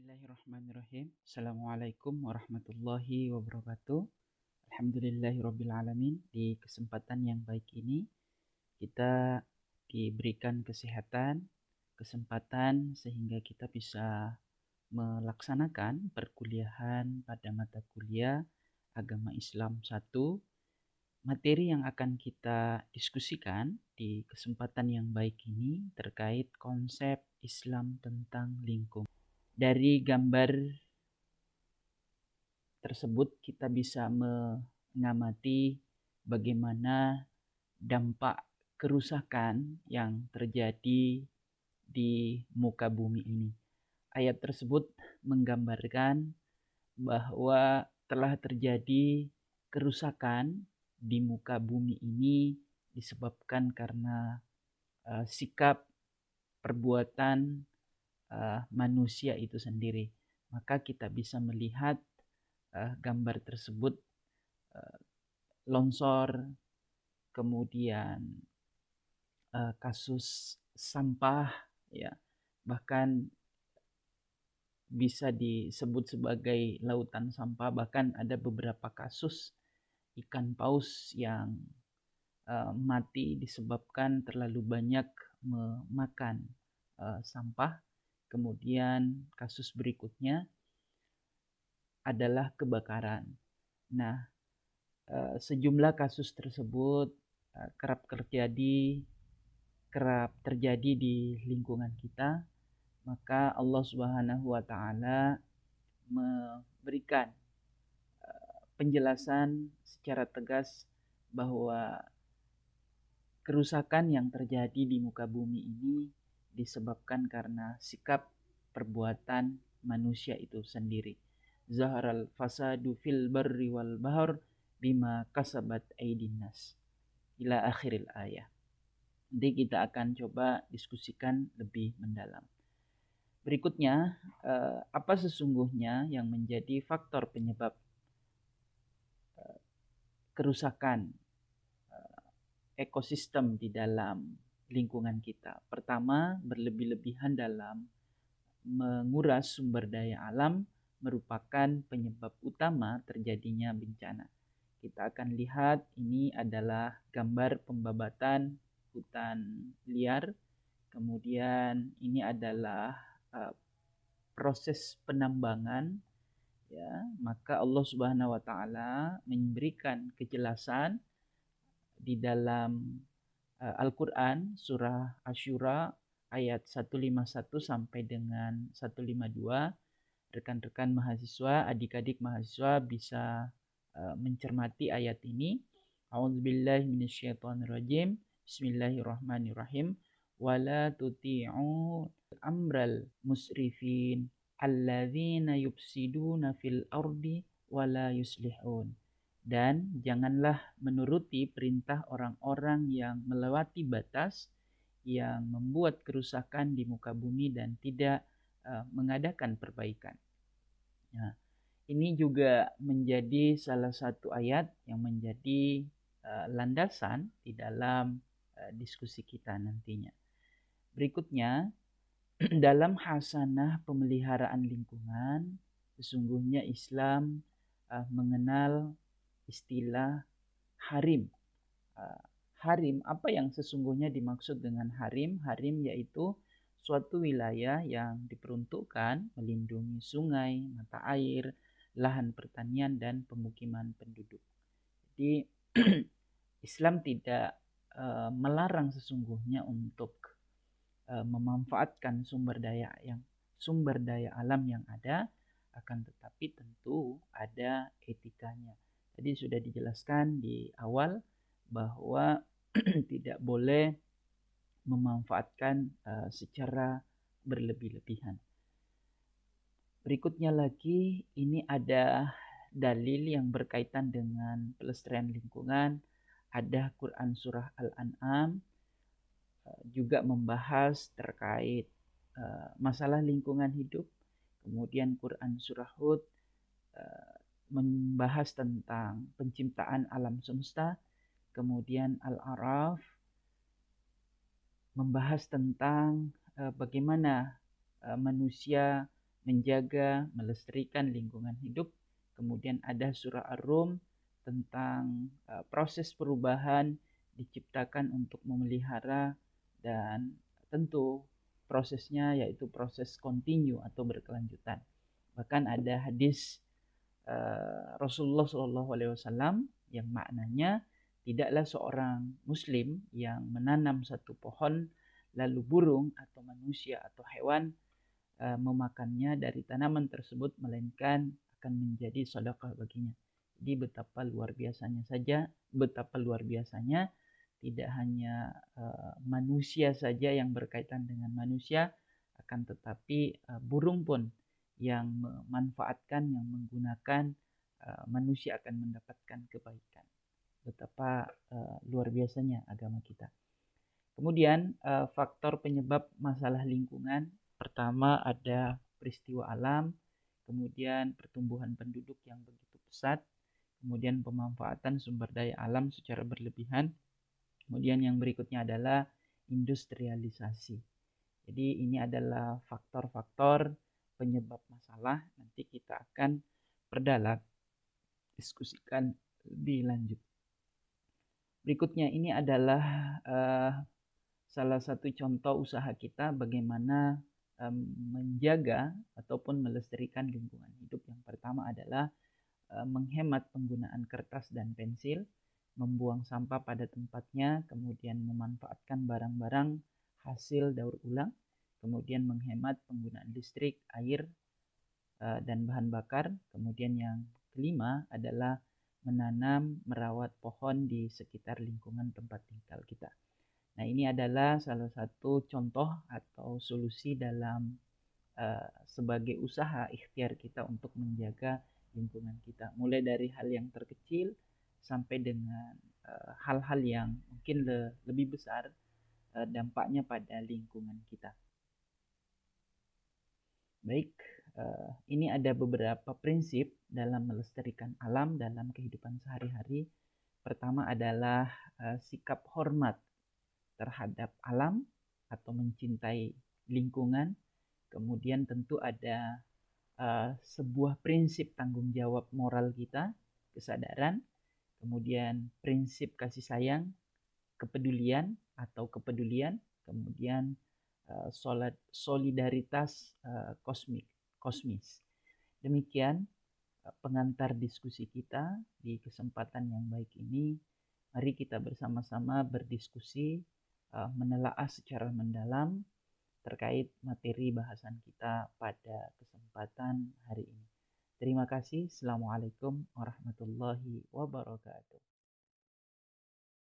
Bismillahirrahmanirrahim. Assalamualaikum warahmatullahi wabarakatuh. Alhamdulillahirabbil alamin. Di kesempatan yang baik ini kita diberikan kesempatan sehingga kita bisa melaksanakan perkuliahan pada mata kuliah Agama Islam 1. Materi yang akan kita diskusikan di kesempatan yang baik ini terkait konsep Islam tentang lingkungan. Dari gambar tersebut kita bisa mengamati bagaimana dampak kerusakan yang terjadi di muka bumi ini. Ayat tersebut menggambarkan bahwa telah terjadi kerusakan di muka bumi ini disebabkan karena sikap perbuatan manusia itu sendiri. Maka kita bisa melihat gambar tersebut, longsor, kemudian kasus sampah, ya, bahkan bisa disebut sebagai lautan sampah. Bahkan ada beberapa kasus ikan paus yang mati disebabkan terlalu banyak memakan sampah. Kemudian kasus berikutnya adalah kebakaran. Nah, sejumlah kasus tersebut kerap terjadi di lingkungan kita. Maka Allah Subhanahu wa taala memberikan penjelasan secara tegas bahwa kerusakan yang terjadi di muka bumi ini disebabkan karena sikap perbuatan manusia itu sendiri. Zaharal fasadu fil barri wal bahr bima kasabat aydin nas. Ila akhiril ayat. Nanti kita akan coba diskusikan lebih mendalam. Berikutnya, apa sesungguhnya yang menjadi faktor penyebab kerusakan ekosistem di dalam lingkungan kita? Pertama, berlebih-lebihan dalam menguras sumber daya alam merupakan penyebab utama terjadinya bencana. Kita akan lihat ini adalah gambar pembabatan hutan liar. Kemudian ini adalah proses penambangan, ya. Maka Allah Subhanahu wa taala memberikan kejelasan di dalam Al-Qur'an surah Asy-Syura ayat 151 sampai dengan 152. Rekan-rekan mahasiswa, adik-adik mahasiswa bisa mencermati ayat ini. A'udzubillahi minasyaitonirrajim. Bismillahirrahmanirrahim. Wala tuti'u amral musrifin alladzina yufsiduna fil ardi wala yuslihun. Dan janganlah menuruti perintah orang-orang yang melewati batas, yang membuat kerusakan di muka bumi dan tidak mengadakan perbaikan. Nah, ini juga menjadi salah satu ayat yang menjadi landasan di dalam diskusi kita nantinya. Berikutnya, dalam hasanah pemeliharaan lingkungan, sesungguhnya Islam mengenal istilah harim. Harim, apa yang sesungguhnya dimaksud dengan harim? Harim yaitu suatu wilayah yang diperuntukkan melindungi sungai, mata air, lahan pertanian, dan pemukiman penduduk. Jadi Islam tidak melarang sesungguhnya untuk memanfaatkan sumber daya alam yang ada, akan tetapi tentu ada etikanya. Tadi sudah dijelaskan di awal bahwa tidak boleh memanfaatkan secara berlebih-lebihan. Berikutnya lagi, ini ada dalil yang berkaitan dengan pelestarian lingkungan. Ada Quran surah Al-An'am juga membahas terkait masalah lingkungan hidup. Kemudian Quran surah Hud membahas tentang penciptaan alam semesta. Kemudian Al-A'raf membahas tentang bagaimana manusia menjaga, melestarikan lingkungan hidup. Kemudian ada surah Ar-Rum tentang proses perubahan diciptakan untuk memelihara, dan tentu prosesnya yaitu proses kontinu atau berkelanjutan. Bahkan ada hadis Rasulullah SAW yang maknanya tidaklah seorang muslim yang menanam satu pohon lalu burung atau manusia atau hewan memakannya dari tanaman tersebut, melainkan akan menjadi sedekah baginya. Jadi betapa luar biasanya tidak hanya manusia saja yang berkaitan dengan manusia, akan tetapi burung pun yang memanfaatkan, yang menggunakan, manusia akan mendapatkan kebaikan. Betapa luar biasanya agama kita. Kemudian faktor penyebab masalah lingkungan, pertama ada peristiwa alam, kemudian pertumbuhan penduduk yang begitu pesat, kemudian pemanfaatan sumber daya alam secara berlebihan, kemudian yang berikutnya adalah industrialisasi. Jadi ini adalah faktor-faktor penyebab masalah. Nanti kita akan perdalam, diskusikan lebih lanjut. Berikutnya ini adalah salah satu contoh usaha kita bagaimana menjaga ataupun melestarikan lingkungan hidup. Yang pertama adalah menghemat penggunaan kertas dan pensil, membuang sampah pada tempatnya, kemudian memanfaatkan barang-barang hasil daur ulang, kemudian menghemat penggunaan listrik, air, dan bahan bakar. Kemudian yang kelima adalah menanam, merawat pohon di sekitar lingkungan tempat tinggal kita. Nah, ini adalah salah satu contoh atau solusi dalam sebagai usaha ikhtiar kita untuk menjaga lingkungan kita. Mulai dari hal yang terkecil sampai dengan hal-hal yang mungkin lebih besar dampaknya pada lingkungan kita. Baik, ini ada beberapa prinsip dalam melestarikan alam dalam kehidupan sehari-hari. Pertama adalah sikap hormat terhadap alam atau mencintai lingkungan. Kemudian tentu ada sebuah prinsip tanggung jawab moral kita, kesadaran. Kemudian prinsip kasih sayang, kepedulian atau kepedulian. Kemudian solidaritas kosmis. Demikian pengantar diskusi kita di kesempatan yang baik ini. Mari kita bersama-sama berdiskusi, menelaah secara mendalam terkait materi bahasan kita pada kesempatan hari ini. Terima kasih. Assalamualaikum warahmatullahi wabarakatuh.